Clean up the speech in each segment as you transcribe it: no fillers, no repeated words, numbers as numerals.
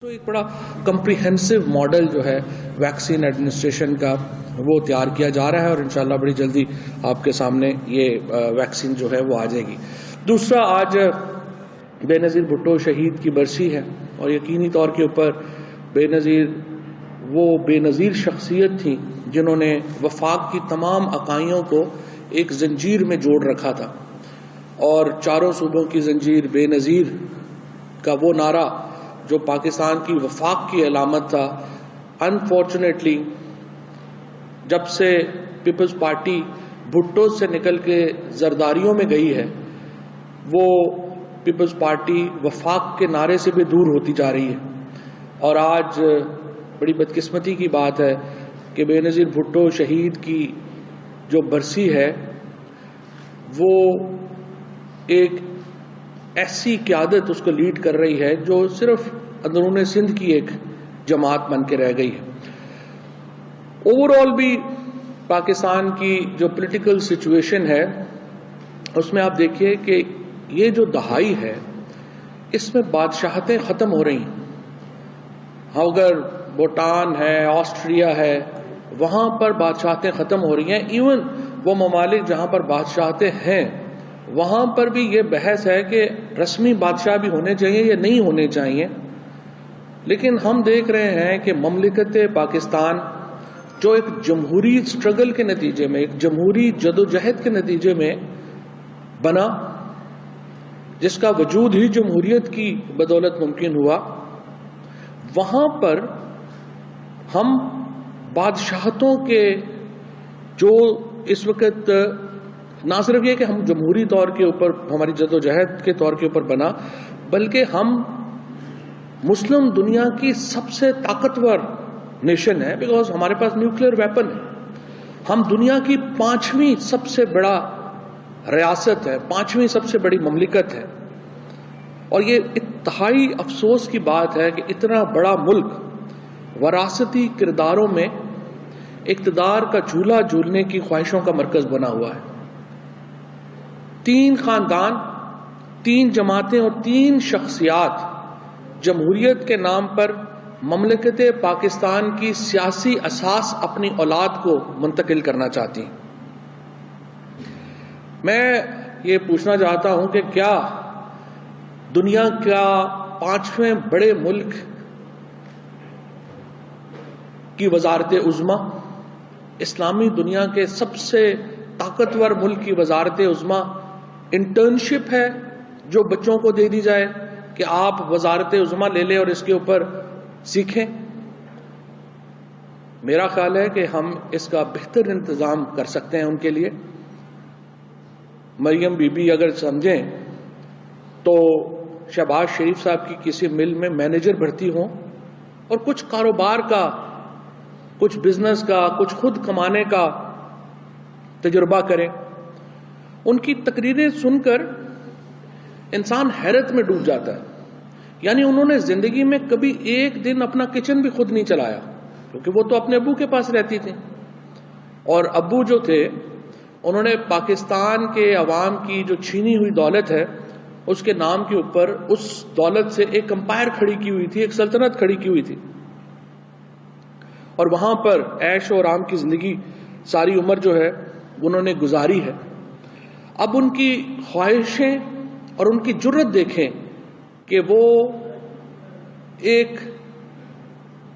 تو ایک بڑا کمپریہنسو ماڈل جو ہے ویکسین ایڈمنسٹریشن کا وہ تیار کیا جا رہا ہے اور انشاءاللہ بڑی جلدی آپ کے سامنے یہ ویکسین جو ہے وہ آ جائے گی۔ دوسرا، آج بے نظیر بھٹو شہید کی برسی ہے اور یقینی طور کے اوپر وہ بے نظیر شخصیت تھی جنہوں نے وفاق کی تمام اکائیوں کو ایک زنجیر میں جوڑ رکھا تھا، اور چاروں صوبوں کی زنجیر بے نظیر کا وہ نعرہ جو پاکستان کی وفاق کی علامت تھا، انفارچونیٹلی جب سے پیپلز پارٹی بھٹو سے نکل کے زرداریوں میں گئی ہے، وہ پیپلز پارٹی وفاق کے نعرے سے بھی دور ہوتی جا رہی ہے۔ اور آج بڑی بدقسمتی کی بات ہے کہ بے نظیر بھٹو شہید کی جو برسی ہے وہ ایک ایسی قیادت اس کو لیڈ کر رہی ہے جو صرف اندرون سندھ کی ایک جماعت بن کے رہ گئی ہے۔ اوور آل بھی پاکستان کی جو پولیٹیکل سچویشن ہے اس میں آپ دیکھیے کہ یہ جو دہائی ہے اس میں بادشاہتیں ختم ہو رہی ہیں۔ اگر بھوٹان ہے، آسٹریا ہے، وہاں پر بادشاہتیں ختم ہو رہی ہیں۔ ایون وہ ممالک جہاں پر بادشاہتیں ہیں وہاں پر بھی یہ بحث ہے کہ رسمی بادشاہ بھی ہونے چاہیے یا نہیں ہونے چاہیے۔ لیکن ہم دیکھ رہے ہیں کہ مملکت پاکستان جو ایک جمہوری سٹرگل کے نتیجے میں، ایک جمہوری جدوجہد کے نتیجے میں بنا، جس کا وجود ہی جمہوریت کی بدولت ممکن ہوا، وہاں پر ہم بادشاہتوں کے جو اس وقت نہ صرف یہ کہ ہم جمہوری طور کے اوپر ہماری جدوجہد کے طور کے اوپر بنا، بلکہ ہم مسلم دنیا کی سب سے طاقتور نیشن ہے، بیکاز ہمارے پاس نیوکلیئر ویپن ہے۔ ہم دنیا کی 5ویں سب سے بڑا ریاست ہے، 5ویں سب سے بڑی مملکت ہے، اور یہ انتہائی افسوس کی بات ہے کہ اتنا بڑا ملک وراثتی کرداروں میں اقتدار کا جھولا جھولنے کی خواہشوں کا مرکز بنا ہوا ہے۔ 3 خاندان، 3 جماعتیں اور 3 شخصیات جمہوریت کے نام پر مملکت پاکستان کی سیاسی اساس اپنی اولاد کو منتقل کرنا چاہتی ہیں۔ میں یہ پوچھنا چاہتا ہوں کہ کیا دنیا کا 5ویں بڑے ملک کی وزارت عظمیٰ، اسلامی دنیا کے سب سے طاقتور ملک کی وزارت عظمیٰ انٹرنشپ ہے جو بچوں کو دے دی جائے کہ آپ وزارت عظمیٰ لے لیں اور اس کے اوپر سیکھیں؟ میرا خیال ہے کہ ہم اس کا بہتر انتظام کر سکتے ہیں ان کے لیے۔ مریم بی بی اگر سمجھیں تو شہباز شریف صاحب کی کسی مل میں مینیجر بھرتی ہوں اور کچھ کاروبار کا، کچھ بزنس کا، کچھ خود کمانے کا تجربہ کریں۔ ان کی تقریریں سن کر انسان حیرت میں ڈوب جاتا ہے۔ یعنی انہوں نے زندگی میں کبھی ایک دن اپنا کچن بھی خود نہیں چلایا، کیونکہ وہ تو اپنے ابو کے پاس رہتی تھی، اور ابو جو تھے انہوں نے پاکستان کے عوام کی جو چھینی ہوئی دولت ہے اس کے نام کے اوپر اس دولت سے ایک امپائر کھڑی کی ہوئی تھی، ایک سلطنت کھڑی کی ہوئی تھی، اور وہاں پر عیش و آرام کی زندگی ساری عمر جو ہے انہوں نے گزاری ہے۔ اب ان کی خواہشیں اور ان کی جرت دیکھیں کہ وہ ایک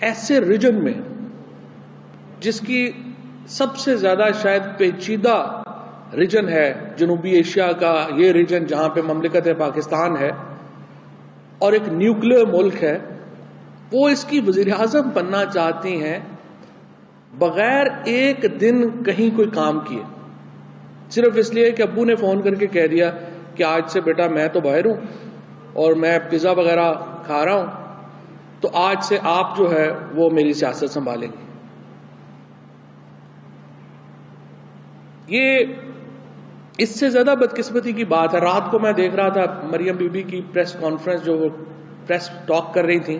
ایسے ریجن میں جس کی سب سے زیادہ شاید پیچیدہ ریجن ہے جنوبی ایشیا کا، یہ ریجن جہاں پہ مملکت پاکستان ہے اور ایک نیوکلیئر ملک ہے، وہ اس کی وزیر اعظم بننا چاہتی ہیں بغیر ایک دن کہیں کوئی کام کیے، صرف اس لیے کہ ابو نے فون کر کے کہہ دیا کہ آج سے بیٹا میں تو باہر ہوں اور میں پیزا وغیرہ کھا رہا ہوں، تو آج سے آپ جو ہے وہ میری سیاست سنبھالیں گے۔ یہ اس سے زیادہ بدقسمتی کی بات ہے۔ رات کو میں دیکھ رہا تھا مریم بی بی کی پریس کانفرنس، جو وہ پریس ٹاک کر رہی تھیں۔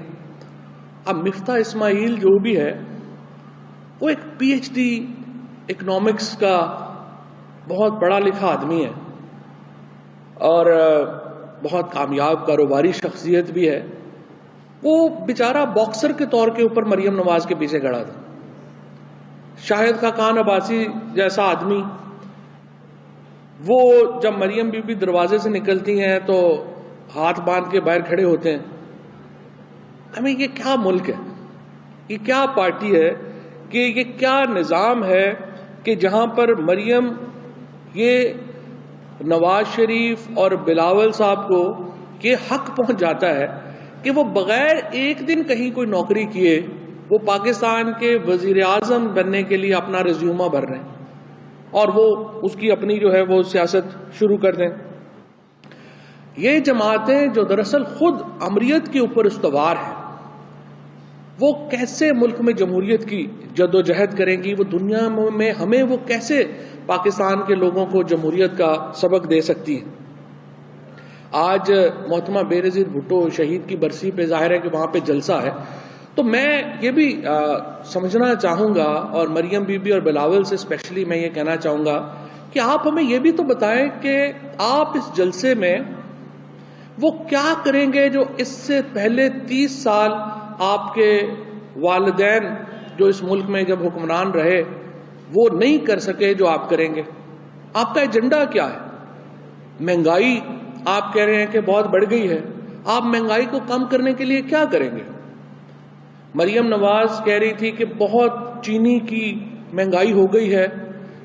اب مفتاح اسماعیل جو بھی ہے وہ ایک پی ایچ ڈی اکنامکس کا بہت پڑھا لکھا آدمی ہے اور بہت کامیاب کاروباری شخصیت بھی ہے، وہ بیچارہ باکسر کے طور کے اوپر مریم نواز کے پیچھے کھڑا تھا. شاہد خاقان عباسی جیسا آدمی، وہ جب مریم بی بی دروازے سے نکلتی ہیں تو ہاتھ باندھ کے باہر کھڑے ہوتے ہیں. ہمیں یہ کیا ملک ہے، یہ کیا پارٹی ہے، کہ یہ کیا نظام ہے کہ جہاں پر مریم یہ نواز شریف اور بلاول صاحب کو یہ حق پہنچ جاتا ہے کہ وہ بغیر ایک دن کہیں کوئی نوکری کیے وہ پاکستان کے وزیر اعظم بننے کے لیے اپنا ریزیومہ بھر رہے ہیں اور وہ اس کی اپنی جو ہے وہ سیاست شروع کر دیں. یہ جماعتیں جو دراصل خود امریت کے اوپر استوار ہیں، وہ کیسے ملک میں جمہوریت کی جدوجہد کریں گی؟ وہ دنیا میں ہمیں وہ کیسے پاکستان کے لوگوں کو جمہوریت کا سبق دے سکتی ہیں؟ آج محترمہ بے نظیر بھٹو شہید کی برسی پہ ظاہر ہے کہ وہاں پہ جلسہ ہے، تو میں یہ بھی سمجھنا چاہوں گا، اور مریم بی بی اور بلاول سے اسپیشلی میں یہ کہنا چاہوں گا کہ آپ ہمیں یہ بھی تو بتائیں کہ آپ اس جلسے میں وہ کیا کریں گے جو اس سے پہلے 30 سال آپ کے والدین جو اس ملک میں جب حکمران رہے وہ نہیں کر سکے جو آپ کریں گے. آپ کا ایجنڈا کیا ہے؟ مہنگائی آپ کہہ رہے ہیں کہ بہت بڑھ گئی ہے، آپ مہنگائی کو کم کرنے کے لیے کیا کریں گے؟ مریم نواز کہہ رہی تھی کہ بہت چینی کی مہنگائی ہو گئی ہے،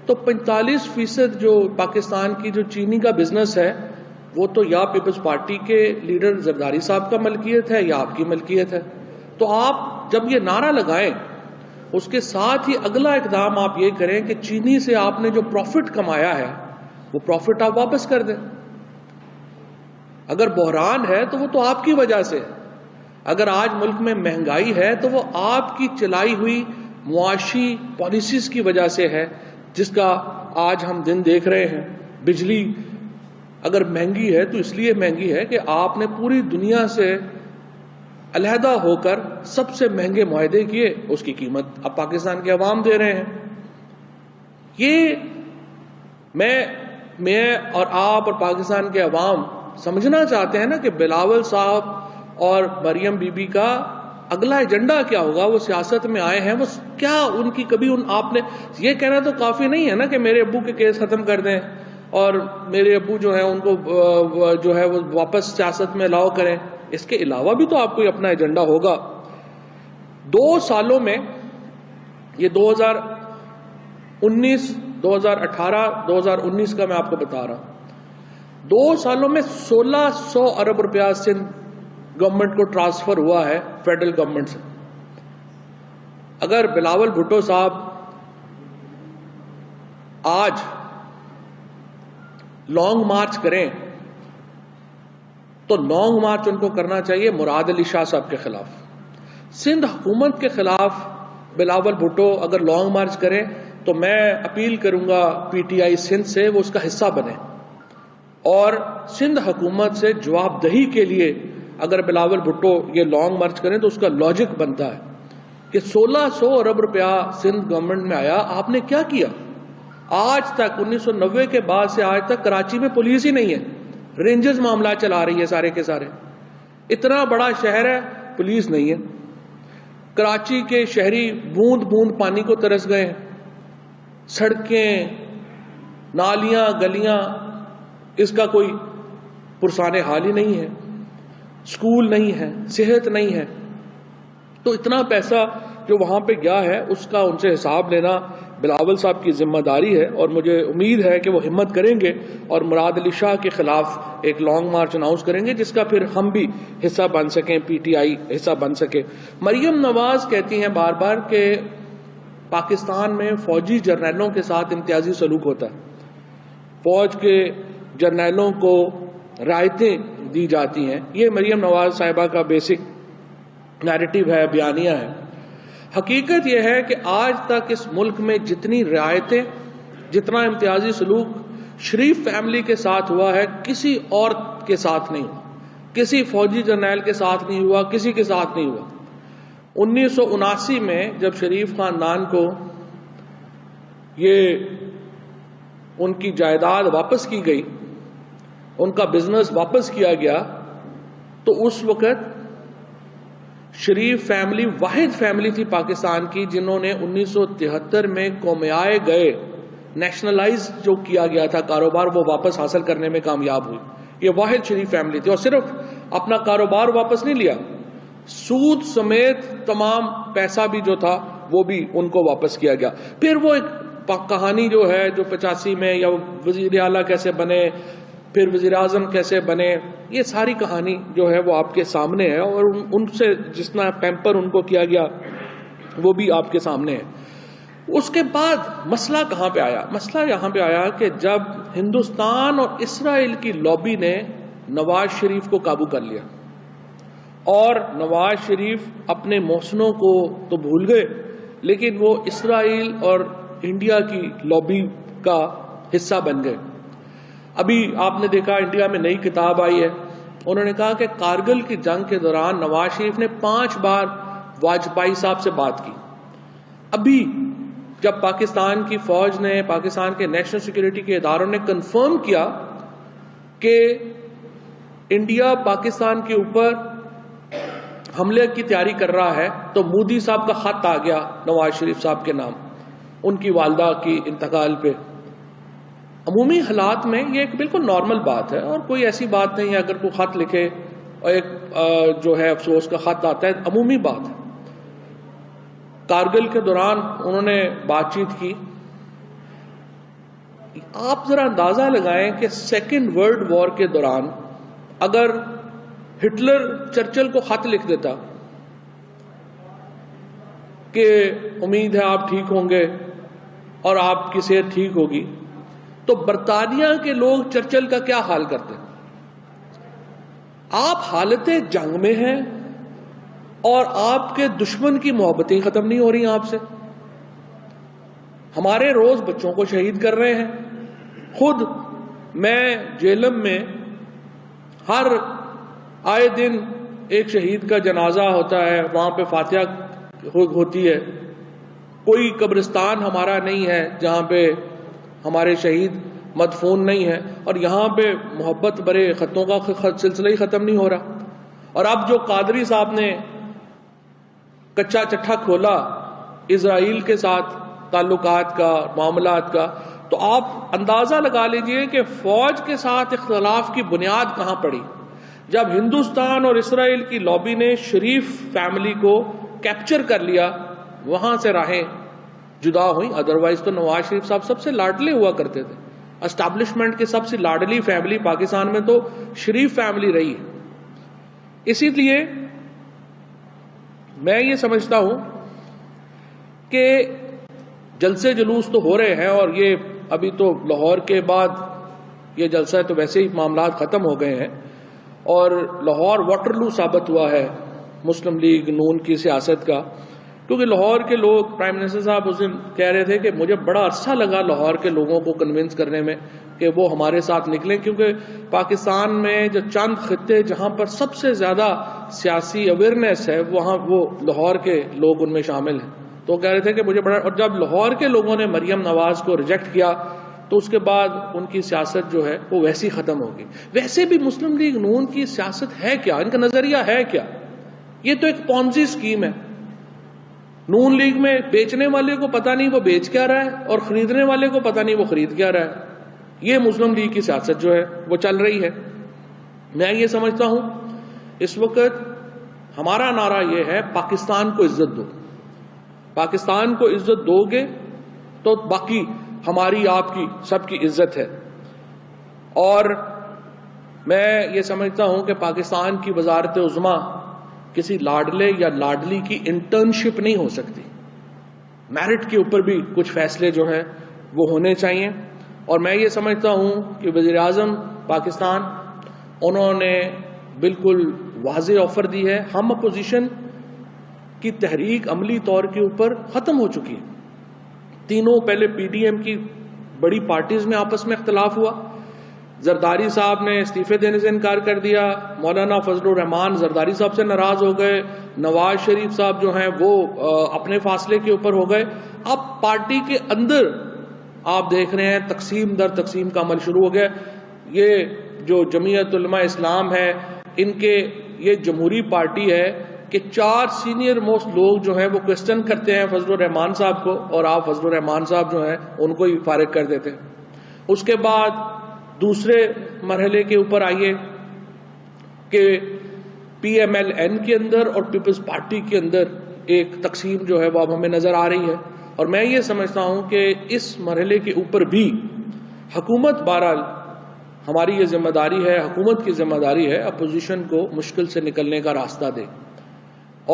تو 45% جو پاکستان کی جو چینی کا بزنس ہے وہ تو یا پیپلز پارٹی کے لیڈر زرداری صاحب کا ملکیت ہے یا آپ کی ملکیت ہے. تو آپ جب یہ نعرہ لگائیں اس کے ساتھ ہی اگلا اقدام آپ یہ کریں کہ چینی سے آپ نے جو پروفٹ کمایا ہے وہ پروفٹ آپ واپس کر دیں. اگر بحران ہے تو وہ تو آپ کی وجہ سے ہے، اگر آج ملک میں مہنگائی ہے تو وہ آپ کی چلائی ہوئی معاشی پالیسیز کی وجہ سے ہے، جس کا آج ہم دن دیکھ رہے ہیں. بجلی اگر مہنگی ہے تو اس لیے مہنگی ہے کہ آپ نے پوری دنیا سے علیحدہ ہو کر سب سے مہنگے معاہدے کیے، اس کی قیمت اب پاکستان کے عوام دے رہے ہیں. یہ میں اور آپ اور پاکستان کے عوام سمجھنا چاہتے ہیں نا کہ بلاول صاحب اور مریم بی بی کا اگلا ایجنڈا کیا ہوگا. وہ سیاست میں آئے ہیں، وہ کیا ان کی کبھی آپ نے یہ کہنا تو کافی نہیں ہے نا کہ میرے ابو کے کیس ختم کر دیں اور میرے ابو جو ہیں ان کو جو ہے وہ واپس سیاست میں الاؤ کریں. اس کے علاوہ بھی تو آپ کو اپنا ایجنڈا ہوگا. 2 سالوں میں یہ 2019 2018 2019 کا میں آپ کو بتا رہا ہوں، 2 سالوں میں 1600 ارب روپیہ سندھ گورنمنٹ کو ٹرانسفر ہوا ہے فیڈرل گورنمنٹ سے. اگر بلاول بھٹو صاحب آج لانگ مارچ کریں تو لانگ مارچ ان کو کرنا چاہیے مراد علی شاہ صاحب کے خلاف. سندھ حکومت کے خلاف بلاول بھٹو اگر لانگ مارچ کریں تو میں اپیل کروں گا پی ٹی آئی سندھ سے وہ اس کا حصہ بنے، اور سندھ حکومت سے جواب دہی کے لیے اگر بلاول بھٹو یہ لانگ مارچ کریں تو اس کا لاجک بنتا ہے کہ 1600 ارب روپیہ سندھ گورنمنٹ میں آیا، آپ نے کیا کیا؟ آج تک 1990 کے بعد سے آج تک کراچی میں پولیس ہی نہیں ہے، رینجرز معاملات چلا رہی ہے سارے کے سارے. اتنا بڑا شہر ہے، پولیس نہیں ہے. کراچی کے شہری بوند بوند پانی کو ترس گئے ہیں. سڑکیں، نالیاں، گلیاں، اس کا کوئی پرسان حال ہی نہیں ہے. اسکول نہیں ہے، صحت نہیں ہے. تو اتنا پیسہ جو وہاں پہ گیا ہے اس کا ان سے حساب لینا بلاول صاحب کی ذمہ داری ہے، اور مجھے امید ہے کہ وہ ہمت کریں گے اور مراد علی شاہ کے خلاف ایک لانگ مارچ اناؤنس کریں گے جس کا پھر ہم بھی حصہ بن سکیں، پی ٹی آئی حصہ بن سکے. مریم نواز کہتی ہیں بار بار کہ پاکستان میں فوجی جرنیلوں کے ساتھ امتیازی سلوک ہوتا ہے، فوج کے جرنیلوں کو رعایتیں دی جاتی ہیں. یہ مریم نواز صاحبہ کا بیسک نیریٹو ہے، بیانیہ ہے. حقیقت یہ ہے کہ آج تک اس ملک میں جتنی رعایتیں، جتنا امتیازی سلوک شریف فیملی کے ساتھ ہوا ہے کسی اور کے ساتھ نہیں ہوا، کسی فوجی جرنیل کے ساتھ نہیں ہوا، کسی کے ساتھ نہیں ہوا. 1979 میں جب شریف خاندان کو یہ ان کی جائیداد واپس کی گئی، ان کا بزنس واپس کیا گیا، تو اس وقت شریف فیملی واحد فیملی تھی پاکستان کی جنہوں نے 1973 میں قومیائے گئے نیشنلائز جو کیا گیا تھا کاروبار وہ واپس حاصل کرنے میں کامیاب ہوئی. یہ واحد شریف فیملی تھی, اور صرف اپنا کاروبار واپس نہیں لیا, سود سمیت تمام پیسہ بھی جو تھا وہ بھی ان کو واپس کیا گیا. پھر وہ ایک کہانی جو ہے جو 85 میں یا وزیر اعلیٰ کیسے بنے, پھر وزیر اعظم کیسے بنے, یہ ساری کہانی جو ہے وہ آپ کے سامنے ہے, اور ان سے جتنا پیمپر ان کو کیا گیا وہ بھی آپ کے سامنے ہے. اس کے بعد مسئلہ کہاں پہ آیا؟ مسئلہ یہاں پہ آیا کہ جب ہندوستان اور اسرائیل کی لابی نے نواز شریف کو قابو کر لیا, اور نواز شریف اپنے محسنوں کو تو بھول گئے لیکن وہ اسرائیل اور انڈیا کی لابی کا حصہ بن گئے. ابھی آپ نے دیکھا انڈیا میں نئی کتاب آئی ہے, انہوں نے کہا کہ کارگل کی جنگ کے دوران نواز شریف نے 5 بار واجپئی صاحب سے بات کی. ابھی جب پاکستان کی فوج نے, پاکستان کے نیشنل سیکورٹی کے اداروں نے کنفرم کیا کہ انڈیا پاکستان کے اوپر حملے کی تیاری کر رہا ہے, تو مودی صاحب کا خط آ گیا نواز شریف صاحب کے نام ان کی والدہ کی انتقال پہ. عمومی حالات میں یہ ایک بالکل نارمل بات ہے, اور کوئی ایسی بات نہیں ہے اگر کوئی خط لکھے اور ایک جو ہے افسوس کا خط آتا ہے, عمومی بات ہے. کارگل کے دوران انہوں نے بات چیت کی. آپ ذرا اندازہ لگائیں کہ سیکنڈ ورلڈ وار کے دوران اگر ہٹلر چرچل کو خط لکھ دیتا کہ امید ہے آپ ٹھیک ہوں گے اور آپ کی صحت ٹھیک ہوگی, تو برطانیہ کے لوگ چرچل کا کیا حال کرتے؟ آپ حالت جنگ میں ہیں اور آپ کے دشمن کی محبتیں ختم نہیں ہو رہی آپ سے. ہمارے روز بچوں کو شہید کر رہے ہیں. خود میں جیلم میں ہر آئے دن ایک شہید کا جنازہ ہوتا ہے, وہاں پہ فاتحہ ہوتی ہے. کوئی قبرستان ہمارا نہیں ہے جہاں پہ ہمارے شہید مدفون نہیں ہے, اور یہاں پہ محبت برے خطوں کا سلسلہ ہی ختم نہیں ہو رہا. اور اب جو قادری صاحب نے کچا چٹھا کھولا اسرائیل کے ساتھ تعلقات کا, معاملات کا, تو آپ اندازہ لگا لیجئے کہ فوج کے ساتھ اختلاف کی بنیاد کہاں پڑی جب ہندوستان اور اسرائیل کی لابی نے شریف فیملی کو کیپچر کر لیا. وہاں سے راہیں جدا ہوئیں. ادروائز تو نواز شریف صاحب سب سے لاڈلے ہوا کرتے تھے. اسٹیبلشمنٹ کی سب سے لاڈلی فیملی پاکستان میں تو شریف فیملی رہی ہے. اسی لیے میں یہ سمجھتا ہوں کہ جلسے جلوس تو ہو رہے ہیں, اور یہ ابھی تو لاہور کے بعد یہ جلسہ ہے تو ویسے ہی معاملات ختم ہو گئے ہیں, اور لاہور واٹرلو ثابت ہوا ہے مسلم لیگ نون کی سیاست کا. کیونکہ لاہور کے لوگ, پرائم منسٹر صاحب اس دن کہہ رہے تھے کہ مجھے بڑا عرصہ لگا لاہور کے لوگوں کو کنونس کرنے میں کہ وہ ہمارے ساتھ نکلیں, کیونکہ پاکستان میں جو چند خطے جہاں پر سب سے زیادہ سیاسی اویئرنیس ہے وہاں وہ لاہور کے لوگ ان میں شامل ہیں. تو وہ کہہ رہے تھے کہ مجھے بڑا, اور جب لاہور کے لوگوں نے مریم نواز کو ریجیکٹ کیا تو اس کے بعد ان کی سیاست جو ہے وہ ویسی ختم ہوگی. ویسے بھی مسلم لیگ نون کی سیاست ہے کیا, ان کا نظریہ ہے کیا؟ یہ تو ایک پونزی اسکیم ہے. نون لیگ میں بیچنے والے کو پتہ نہیں وہ بیچ کیا رہا ہے, اور خریدنے والے کو پتہ نہیں وہ خرید کیا رہا ہے. یہ مسلم لیگ کی سیاست جو ہے وہ چل رہی ہے. میں یہ سمجھتا ہوں اس وقت ہمارا نعرہ یہ ہے پاکستان کو عزت دو. پاکستان کو عزت دو گے تو باقی ہماری آپ کی سب کی عزت ہے. اور میں یہ سمجھتا ہوں کہ پاکستان کی وزارت عظمیٰ کسی لاڈلے یا لاڈلی کی انٹرنشپ نہیں ہو سکتی. میرٹ کے اوپر بھی کچھ فیصلے جو ہیں وہ ہونے چاہیے. اور میں یہ سمجھتا ہوں کہ وزیر اعظم پاکستان انہوں نے بالکل واضح آفر دی ہے. ہم اپوزیشن کی تحریک عملی طور کے اوپر ختم ہو چکی ہے. تینوں, پہلے پی ڈی ایم کی بڑی پارٹیز میں آپس میں اختلاف ہوا, زرداری صاحب نے استعفے دینے سے انکار کر دیا, مولانا فضل الرحمان زرداری صاحب سے ناراض ہو گئے, نواز شریف صاحب جو ہیں وہ اپنے فاصلے کے اوپر ہو گئے. اب پارٹی کے اندر آپ دیکھ رہے ہیں تقسیم در تقسیم کا عمل شروع ہو گیا. یہ جو جمعیت علماء اسلام ہے ان کے, یہ جمہوری پارٹی ہے کہ 4 سینئر موسٹ لوگ جو ہیں وہ کوسچن کرتے ہیں فضل الرحمان صاحب کو، اور آپ فضل الرحمان صاحب جو ہیں ان کو ہی فارغ کر دیتے ہیں۔ اس کے بعد دوسرے مرحلے کے اوپر آئیے کہ پی ایم ایل این کے اندر اور پیپلز پارٹی کے اندر ایک تقسیم جو ہے وہ اب ہمیں نظر آ رہی ہے، اور میں یہ سمجھتا ہوں کہ اس مرحلے کے اوپر بھی حکومت، بہرحال ہماری یہ ذمہ داری ہے، حکومت کی ذمہ داری ہے اپوزیشن کو مشکل سے نکلنے کا راستہ دے،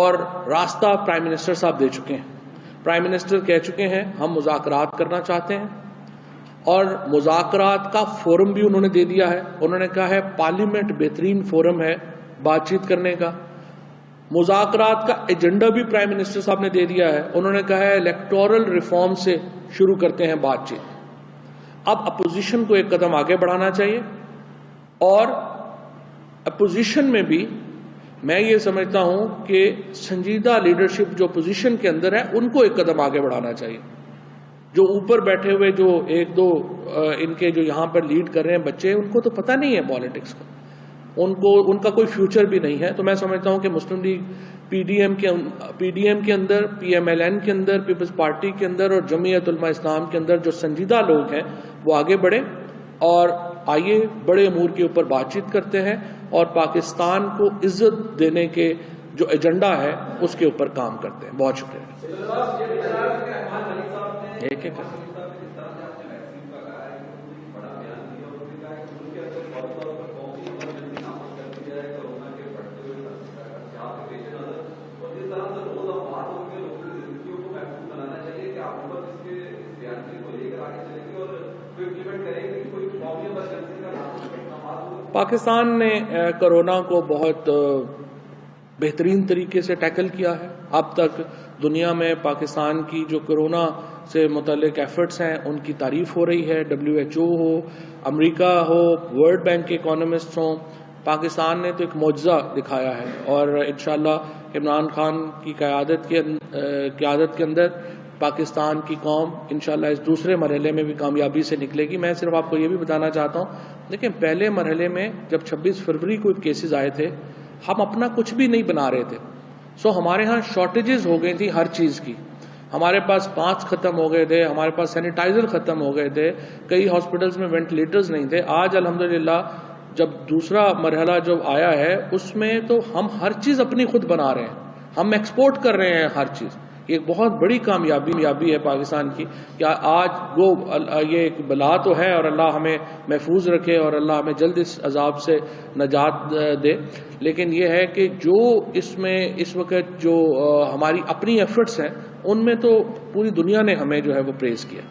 اور راستہ پرائم منسٹر صاحب دے چکے ہیں۔ پرائم منسٹر کہہ چکے ہیں ہم مذاکرات کرنا چاہتے ہیں، اور مذاکرات کا فورم بھی انہوں نے دے دیا ہے۔ انہوں نے کہا ہے پارلیمنٹ بہترین فورم ہے بات چیت کرنے کا۔ مذاکرات کا ایجنڈا بھی پرائم منسٹر صاحب نے دے دیا ہے، انہوں نے کہا ہے الیکٹورل ریفارم سے شروع کرتے ہیں بات چیت۔ اب اپوزیشن کو ایک قدم آگے بڑھانا چاہیے، اور اپوزیشن میں بھی میں یہ سمجھتا ہوں کہ سنجیدہ لیڈرشپ جو اپوزیشن کے اندر ہے ان کو ایک قدم آگے بڑھانا چاہیے۔ جو اوپر بیٹھے ہوئے جو 1-2 ان کے جو یہاں پر لیڈ کر رہے ہیں بچے، ان کو تو پتہ نہیں ہے پالیٹکس کا، ان کا کوئی فیوچر بھی نہیں ہے۔ تو میں سمجھتا ہوں کہ مسلم لیگ پی ڈی ایم کے اندر، پی ایم ایل این کے اندر، پیپلز پارٹی کے اندر اور جمعیت علماء اسلام کے اندر جو سنجیدہ لوگ ہیں وہ آگے بڑھیں، اور آئیے بڑے امور کے اوپر بات چیت کرتے ہیں، اور پاکستان کو عزت دینے کے جو ایجنڈا ہے اس کے اوپر کام کرتے ہیں۔ بہت شکریہ۔ پاکستان نے کرونا کو بہت بہترین طریقے سے ٹیکل کیا ہے۔ اب تک دنیا میں پاکستان کی جو کرونا سے متعلق ایفرٹس ہیں ان کی تعریف ہو رہی ہے، WHO who, America who, world bank کے اکانومسٹ ہوں، پاکستان نے تو ایک معجزہ دکھایا ہے، اور انشاءاللہ عمران خان کی قیادت کے اندر پاکستان کی قوم انشاءاللہ اس دوسرے مرحلے میں بھی کامیابی سے نکلے گی۔ میں صرف آپ کو یہ بھی بتانا چاہتا ہوں، دیکھیں پہلے مرحلے میں جب 26 فروری کو کیسز آئے تھے ہم اپنا کچھ بھی نہیں بنا رہے تھے، ہمارے ہاں شارٹیجز ہو گئی تھی ہر چیز کی، ہمارے پاس ماسک ختم ہو گئے تھے، ہمارے پاس سینیٹائزر ختم ہو گئے تھے، کئی ہاسپٹلز میں وینٹیلیٹرز نہیں تھے۔ آج الحمدللہ جب دوسرا مرحلہ جب آیا ہے اس میں تو ہم ہر چیز اپنی خود بنا رہے ہیں، ہم ایکسپورٹ کر رہے ہیں ہر چیز۔ یہ ایک بہت بڑی کامیابی ہے پاکستان کی کہ آج وہ یہ ایک بلا تو ہے، اور اللہ ہمیں محفوظ رکھے اور اللہ ہمیں جلد اس عذاب سے نجات دے، لیکن یہ ہے کہ جو اس میں اس وقت جو ہماری اپنی ایفرٹس ہیں ان میں تو پوری دنیا نے ہمیں جو ہے وہ پریز کیا۔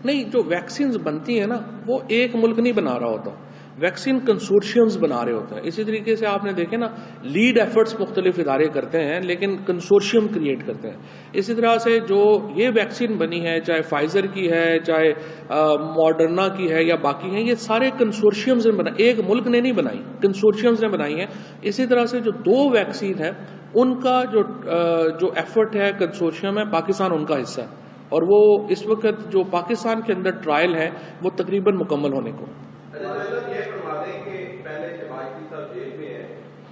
نہیں، جو ویکسینز بنتی ہیں نا وہ ایک ملک نہیں بنا رہا ہوتا، ویکسین کنسورشیمز بنا رہے ہوتے ہیں۔ اسی طریقے سے آپ نے دیکھے نا لیڈ ایفرٹس مختلف ادارے کرتے ہیں لیکن کنسورشیم کریٹ کرتے ہیں۔ اسی طرح سے جو یہ ویکسین بنی ہے، چاہے فائزر کی ہے، چاہے ماڈرنا کی ہے یا باقی ہیں، یہ سارے کنسورشیمز نے بنائی، ایک ملک نے نہیں بنائی، کنسورشیمز نے بنائی ہیں۔ اسی طرح سے جو 2 ویکسین ہے ان کا جو ایفرٹ ہے کنسورشیم ہے، پاکستان ان کا حصہ ہے، اور وہ اس وقت جو پاکستان کے اندر ٹرائل ہے وہ تقریباً مکمل ہونے کو۔ یہ فرما دیں کہ پہلے شہباز شریف صاحب جیل میں ہیں،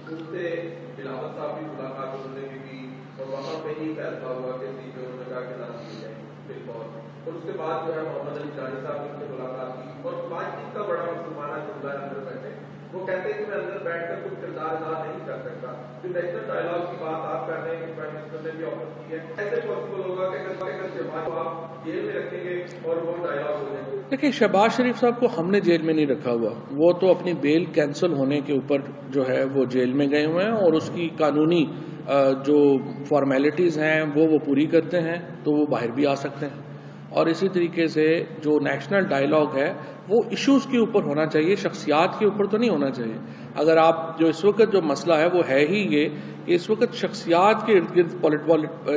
اس سے بلاول صاحب کی ملاقات انہوں نے بھی کی، اور وہاں پہ ہی فیصلہ ہوا کہ جو انہوں نے کہا کہ نہ کی جائے بالکل، اور اس کے بعد جو ہے محمد علی جانی صاحب نے ان سے ملاقات کی، اور بات چیت کا بڑا مسلمانہ جملہ ہے اندر بیٹھے، وہ کہتے ہیں کہ میں اندر بیٹھ کر کچھ کردار ادا نہیں کر سکتا۔ جو نیشنل ڈائیلاگ کی بات آپ کر رہے ہیں کہ پرائم منسٹر نے بھی آفر کی ہے، ایسے پاسبل ہوگا کہ اگر شہباز کو آپ جیل میں رکھیں گے اور وہ ڈائیلاگ ہو جائیں گے؟ دیکھیں شہباز شریف صاحب کو ہم نے جیل میں نہیں رکھا ہوا، وہ تو اپنی بیل کینسل ہونے کے اوپر جو ہے وہ جیل میں گئے ہوئے ہیں، اور اس کی قانونی جو فارمیلٹیز ہیں وہ پوری کرتے ہیں تو وہ باہر بھی آ سکتے ہیں۔ اور اسی طریقے سے جو نیشنل ڈائیلاگ ہے وہ ایشوز کے اوپر ہونا چاہیے، شخصیات کے اوپر تو نہیں ہونا چاہیے. اگر آپ جو اس وقت جو مسئلہ ہے وہ ہے ہی یہ کہ اس وقت شخصیات کے ارد گرد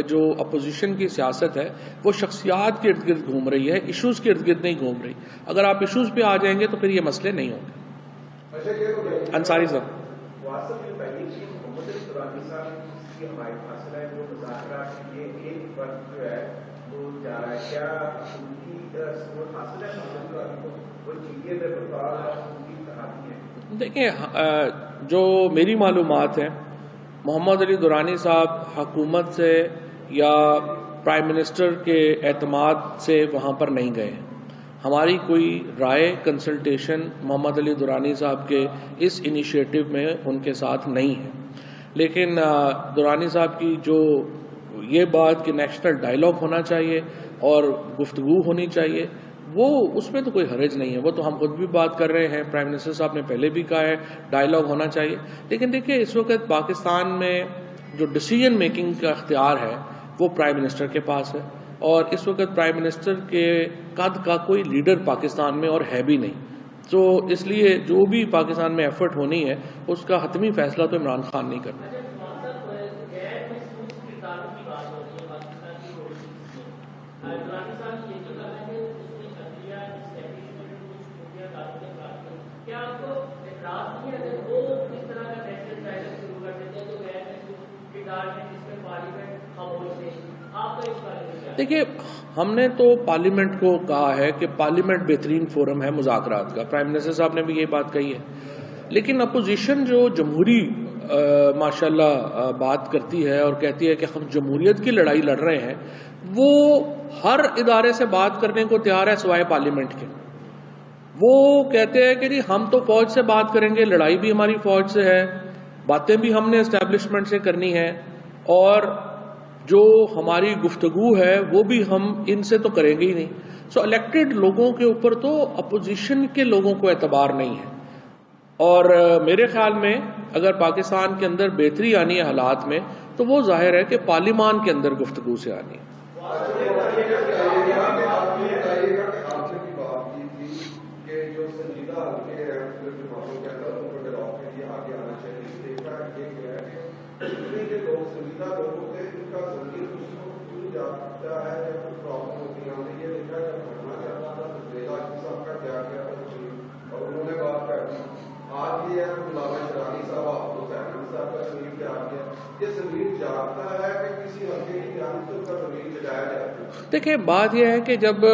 جو اپوزیشن کی سیاست ہے وہ شخصیات کے ارد گرد گھوم رہی ہے، ایشوز کے ارد گرد نہیں گھوم رہی. اگر آپ ایشوز پہ آ جائیں گے تو پھر یہ مسئلے نہیں ہوں گے. انصاری صاحب دیکھیں، جو میری معلومات ہیں محمد علی درانی صاحب حکومت سے یا پرائم منسٹر کے اعتماد سے وہاں پر نہیں گئے. ہماری کوئی رائے کنسلٹیشن محمد علی درانی صاحب کے اس انیشیٹو میں ان کے ساتھ نہیں ہے. لیکن درانی صاحب کی جو یہ بات کہ نیشنل ڈائیلاگ ہونا چاہیے اور گفتگو ہونی چاہیے، وہ اس میں تو کوئی حرج نہیں ہے. وہ تو ہم خود بھی بات کر رہے ہیں، پرائم منسٹر صاحب نے پہلے بھی کہا ہے ڈائیلاگ ہونا چاہیے. لیکن دیکھیں، اس وقت پاکستان میں جو ڈیسیژن میکنگ کا اختیار ہے وہ پرائم منسٹر کے پاس ہے، اور اس وقت پرائم منسٹر کے قد کا کوئی لیڈر پاکستان میں اور ہے بھی نہیں. تو اس لیے جو بھی پاکستان میں ایفرٹ ہونی ہے اس کا حتمی فیصلہ تو عمران خان نہیں کرنا. دیکھیے، ہم نے تو پارلیمنٹ کو کہا ہے کہ پارلیمنٹ بہترین فورم ہے مذاکرات کا، پرائم منسٹر صاحب نے بھی یہ بات کہی ہے. لیکن اپوزیشن جو جمہوری ماشاءاللہ بات کرتی ہے اور کہتی ہے کہ ہم جمہوریت کی لڑائی لڑ رہے ہیں، وہ ہر ادارے سے بات کرنے کو تیار ہے سوائے پارلیمنٹ کے. وہ کہتے ہیں کہ جی ہم تو فوج سے بات کریں گے، لڑائی بھی ہماری فوج سے ہے، باتیں بھی ہم نے اسٹیبلشمنٹ سے کرنی ہے، اور جو ہماری گفتگو ہے وہ بھی ہم ان سے تو کریں گے ہی نہیں. سو الیکٹڈ لوگوں کے اوپر تو اپوزیشن کے لوگوں کو اعتبار نہیں ہے. اور میرے خیال میں اگر پاکستان کے اندر بہتری آنی ہے حالات میں تو وہ ظاہر ہے کہ پارلیمان کے اندر گفتگو سے آنی ہے. دیکھیں، بات یہ ہے کہ جب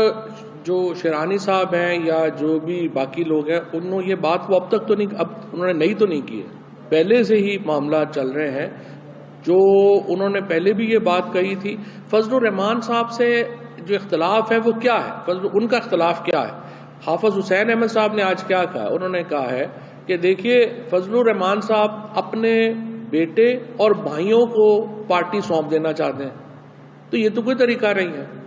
جو شیرانی صاحب ہیں یا جو بھی باقی لوگ ہیں انہوں نے یہ بات وہ اب تک تو نہیں، اب انہوں نے نئی تو نہیں کی ہے، پہلے سے ہی معاملات چل رہے ہیں. جو انہوں نے پہلے بھی یہ بات کہی تھی. فضل الرحمان صاحب سے جو اختلاف ہے وہ کیا ہے، ان کا اختلاف کیا ہے؟ حافظ حسین احمد صاحب نے آج کیا کہا؟ انہوں نے کہا ہے کہ دیکھیے فضل الرحمان صاحب اپنے بیٹے اور بھائیوں کو پارٹی سونپ دینا چاہتے ہیں، تو یہ تو کوئی طریقہ نہیں ہے.